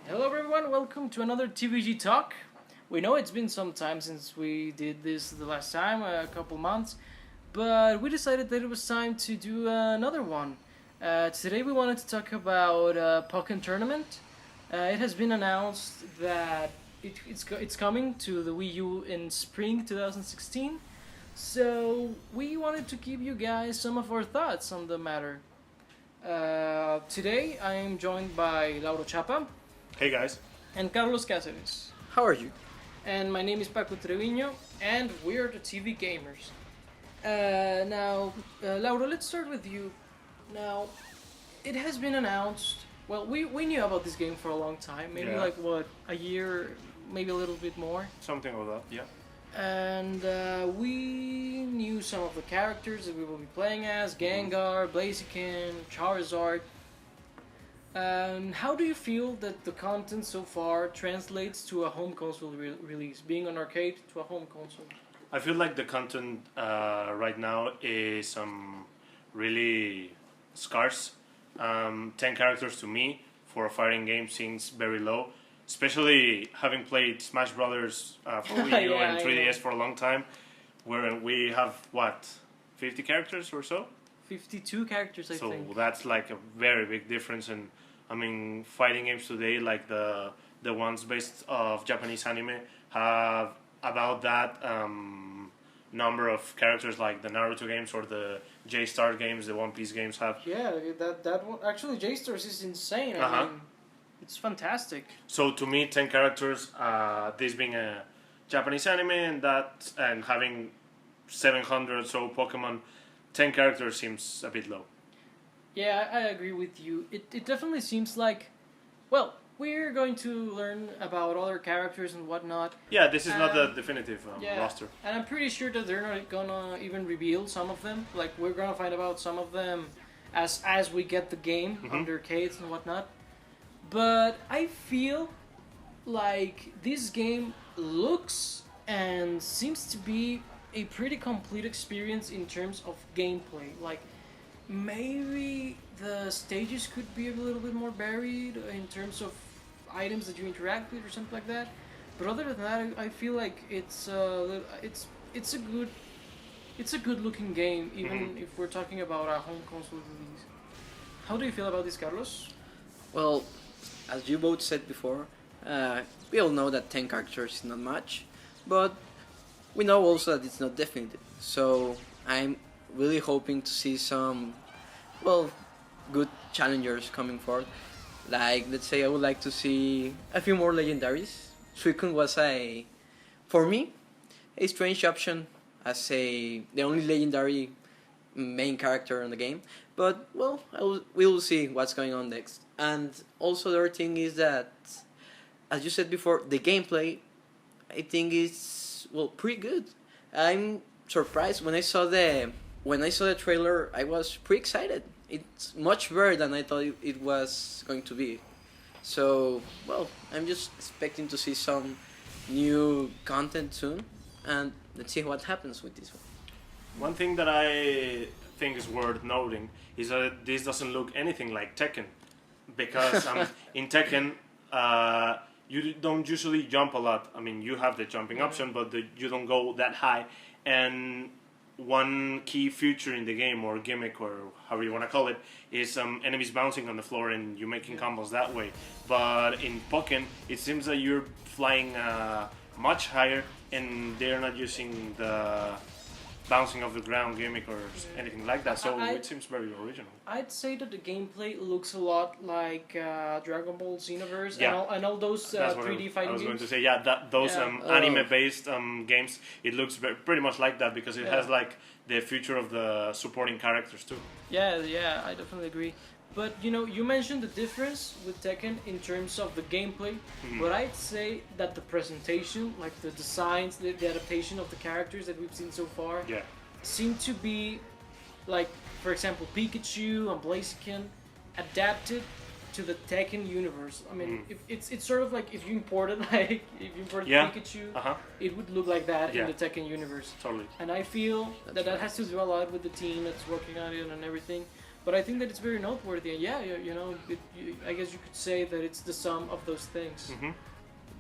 Hello everyone, welcome to another TVG Talk. We know it's been some time since we did this the last time, a couple months, but we decided that it was time to do another one. Today we wanted to talk about Pokkén Tournament. It has been announced that it's coming to the Wii U in spring 2016, so we wanted to give you guys some of our thoughts on the matter. Today I am joined by Lauro Chapa. Hey guys. And Carlos Cáceres. How are you? And my name is Paco Treviño, and we're the TVGamers. Laura, let's start with you. Now, it has been announced. Well, we knew about this game for a long time. Maybe a year, maybe a little bit more. Something like that, yeah. And we knew some of the characters that we will be playing as: Gengar, Blaziken, Charizard. How do you feel that the content so far translates to a home console release, being an arcade to a home console? I feel like the content right now is really scarce. 10 characters to me for a fighting game seems very low, especially having played Smash Brothers for Wii U and 3DS for a long time, where we have, 50 characters or so? 52 characters, I think. So that's like a very big difference. And I mean, fighting games today, like the ones based off Japanese anime, have about that number of characters, like the Naruto games or the J-Star games, the One Piece games have. Yeah, that one, actually J-Stars is insane. I mean, it's fantastic. So to me, 10 characters, this being a Japanese anime and having 700 or so Pokemon, 10 characters seems a bit low. Yeah, I agree with you. It definitely seems like, well, we're going to learn about other characters and whatnot. Yeah, this is not the definitive roster. And I'm pretty sure that they're not gonna even reveal some of them. Like, we're gonna find about some of them as we get the game on the arcades and whatnot. But I feel like this game looks and seems to be a pretty complete experience in terms of gameplay. Like, maybe the stages could be a little bit more varied in terms of items that you interact with or something like that. But other than that, I feel like it's a good looking game, even if we're talking about a home console release. How do you feel about this, Carlos? Well, as you both said before, we all know that 10 characters is not much, but we know also that it's not definitive. So I'm really hoping to see some, good challengers coming forth. Like, let's say I would like to see a few more legendaries. Suicune was for me, a strange option as the only legendary main character in the game. But, we will see what's going on next. And also the other thing is that, as you said before, the gameplay, I think is, pretty good. I'm surprised when I saw the trailer. I was pretty excited. It's much better than I thought it was going to be. So, I'm just expecting to see some new content soon, and let's see what happens with this one. One thing that I think is worth noting is that this doesn't look anything like Tekken, because in Tekken, you don't usually jump a lot. I mean, you have the jumping option, but you don't go that high. And one key feature in the game, or gimmick, or however you want to call it, is enemies bouncing on the floor and you making combos that way. But in Pokkén, it seems that you're flying much higher, and they're not using the bouncing off the ground gimmick or anything like that. So it seems very original. I'd say that the gameplay looks a lot like Dragon Ball Xenoverse and all those 3D fighting games. I was going to say, those anime-based games, it looks pretty much like that, because it has like the future of the supporting characters too. Yeah, I definitely agree. But you mentioned the difference with Tekken in terms of the gameplay, but I'd say that the presentation, like the designs, the adaptation of the characters that we've seen so far, seem to be, like, for example, Pikachu and Blaziken, adapted to the Tekken universe. I mean, if it's sort of like if you imported Pikachu, it would look like that in the Tekken universe. Totally. And I feel that has to do a lot with the team that's working on it and everything. But I think that it's very noteworthy. And I guess you could say that it's the sum of those things. Mm-hmm.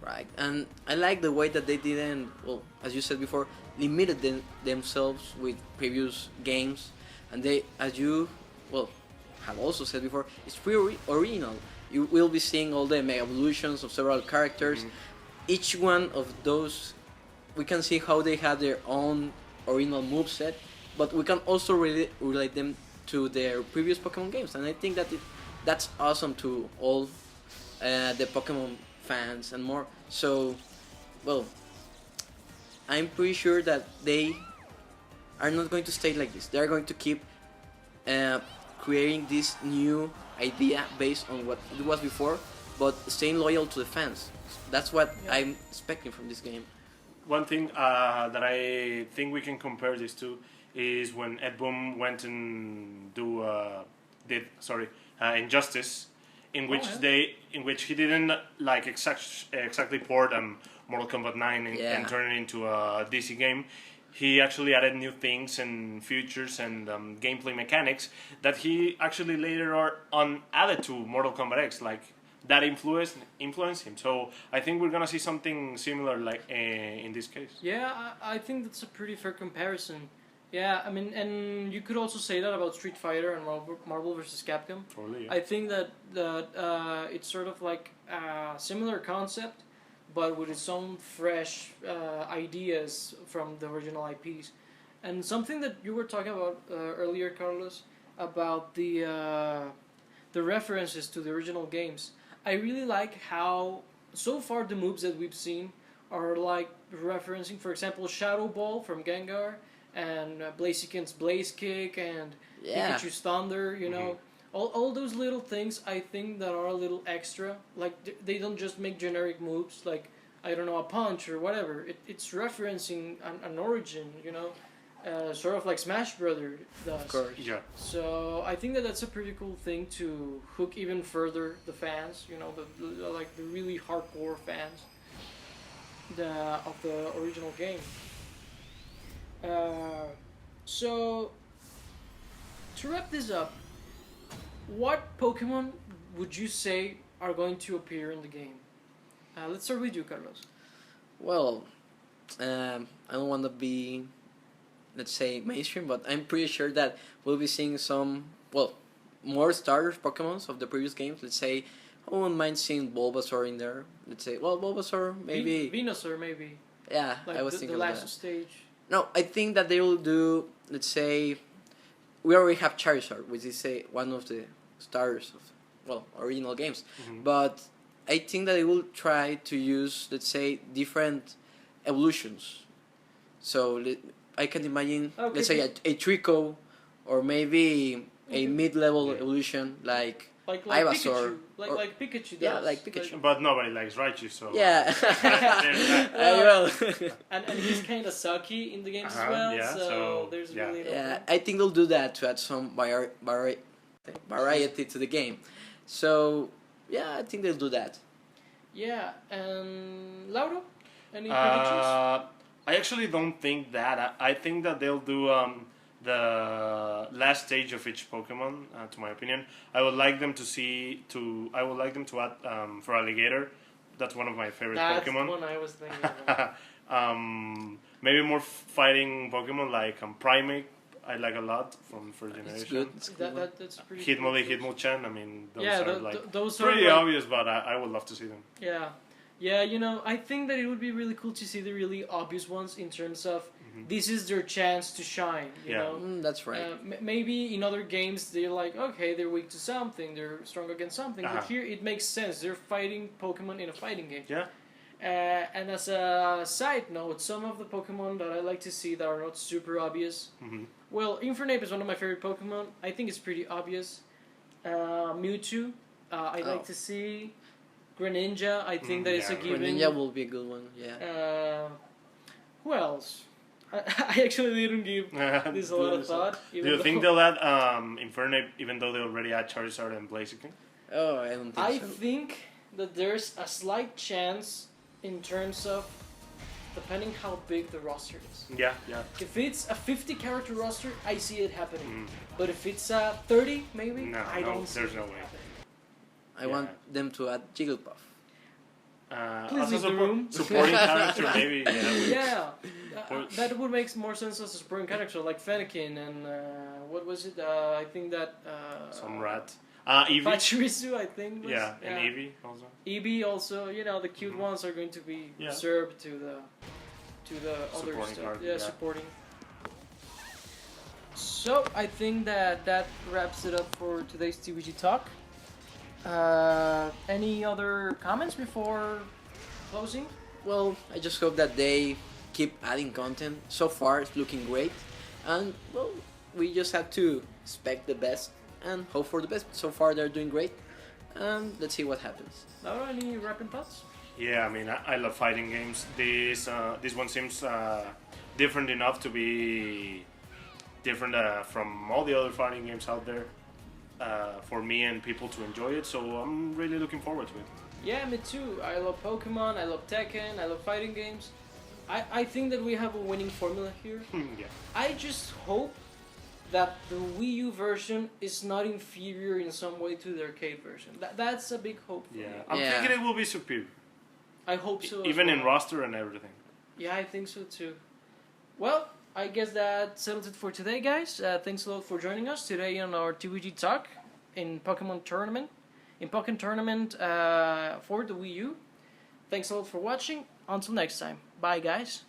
Right, and I like the way that they didn't, well, as you said before, limited themselves with previous games, and they, as you, well, have also said before, it's pretty original. You will be seeing all the mega evolutions of several characters. Each one of those, we can see how they have their own original moveset, but we can also relate them to their previous Pokemon games, and I think that that's awesome to all the Pokemon fans and more. So, well, I'm pretty sure that they are not going to stay like this. They are going to keep creating this new idea based on what it was before, but staying loyal to the fans. That's what I'm expecting from this game. One thing that I think we can compare this to is when Ed Boon went and did Injustice, in which he didn't like exactly port Mortal Kombat 9 and turn it into a DC game. He actually added new things and features and gameplay mechanics that he actually later on added to Mortal Kombat X, like that influenced him. So I think we're gonna see something similar like in this case. Yeah, I think that's a pretty fair comparison. Yeah, I mean, and you could also say that about Street Fighter and Marvel vs. Capcom. Totally, yeah. I think that it's sort of like a similar concept, but with its own fresh ideas from the original IPs. And something that you were talking about earlier, Carlos, about the references to the original games. I really like how, so far, the moves that we've seen are like referencing, for example, Shadow Ball from Gengar, and Blaziken's Blaze Kick, and Pikachu's Thunder, you know. All those little things, I think, that are a little extra. Like, they don't just make generic moves, like, I don't know, a punch or whatever. It's referencing an origin, you know, sort of like Smash Brothers does. Of course. Yeah. So I think that that's a pretty cool thing to hook even further the fans, you know, the really hardcore fans of the original game. So, to wrap this up, what Pokemon would you say are going to appear in the game? Let's start with you, Carlos. Well, I don't want to be, let's say, mainstream, but I'm pretty sure that we'll be seeing some, well, more starter Pokemons of the previous games. Let's say, I wouldn't mind seeing Bulbasaur in there. Let's say, well, Bulbasaur, maybe. Venusaur, maybe. Yeah, like I was thinking the of last that. stage. No, I think that they will do, let's say, we already have Charizard, which is one of the stars of, well, original games. But I think that they will try to use, let's say, different evolutions. So I can imagine, let's say, a Trico, or maybe a mid-level evolution like Ivysaur. Pikachu, like Pikachu does. Yeah, like Pikachu. But nobody likes Raichu, so... Yeah. Well, will. and he's kind of sucky in the games as well, yeah, so there's really no Yeah, point. I think they'll do that to add some variety to the game. So, yeah, I think they'll do that. Yeah, and Lauro? Any predictions? I actually don't think that. I think that they'll do the last stage of each Pokemon. To my opinion, I would like them to add for Alligator. That's one of my favorite Pokemon. That's one I was thinking about. Maybe more fighting Pokemon like Primeape. I like a lot from first generation. It's good. That's pretty Hitmonlee, cool. Hitmonchan. I mean, those Yeah, are like those pretty are like, obvious, but I would love to see them. Yeah. Yeah, you know, I think that it would be really cool to see the really obvious ones in terms of this is their chance to shine, you know? That's right. Maybe in other games they're like, okay, they're weak to something, they're strong against something, but here it makes sense. They're fighting Pokemon in a fighting game. Yeah. And as a side note, some of the Pokemon that I like to see that are not super obvious. Well, Infernape is one of my favorite Pokemon. I think it's pretty obvious. Mewtwo, I'd like to see. Greninja, I think that it's a given. Greninja will be a good one, yeah. Who else? I actually didn't give this a lot of thought. Do you think they'll add Infernape even though they already had Charizard and Blaziken? Oh, I don't think I so. think that there's a slight chance in terms of depending how big the roster is. Yeah, yeah. If it's a 50 character roster, I see it happening. Mm. But if it's a 30, maybe, No, I don't see there's it no way. happening. I want them to add Jigglypuff. Please As a leave the room. supporting character, maybe. Yeah, Or- that would make more sense as a supporting character, like Fennekin and what was it? I think that Some rat. Eevee. Pachirisu, I think. Was, Yeah, and Eevee also. Eevee also. You know, the cute ones are going to be Yeah. reserved to the other Supporting stuff. card, Yeah, yeah. supporting. So I think that wraps it up for today's TVG talk. Any other comments before closing? Well, I just hope that they keep adding content. So far, it's looking great. And, well, we just have to expect the best and hope for the best. So far, they're doing great. And let's see what happens. Laura, any wrapping thoughts? Yeah, I mean, I love fighting games. This one seems different enough to be different from all the other fighting games out there for me and people to enjoy it. So I'm really looking forward to it. Yeah, me too. I love Pokemon, I love Tekken, I love fighting games. I think that we have a winning formula here. Yeah. I just hope that the Wii U version is not inferior in some way to the arcade version. That's a big hope for Yeah, me. I'm Yeah. thinking it will be superior, I hope so. as even in well. roster and everything. Yeah, I think so too. Well, I guess that settles it for today, guys. Thanks a lot for joining us today on our TVG talk in Pokkén Tournament. In Pokkén Tournament for the Wii U. Thanks a lot for watching. Until next time. Bye, guys.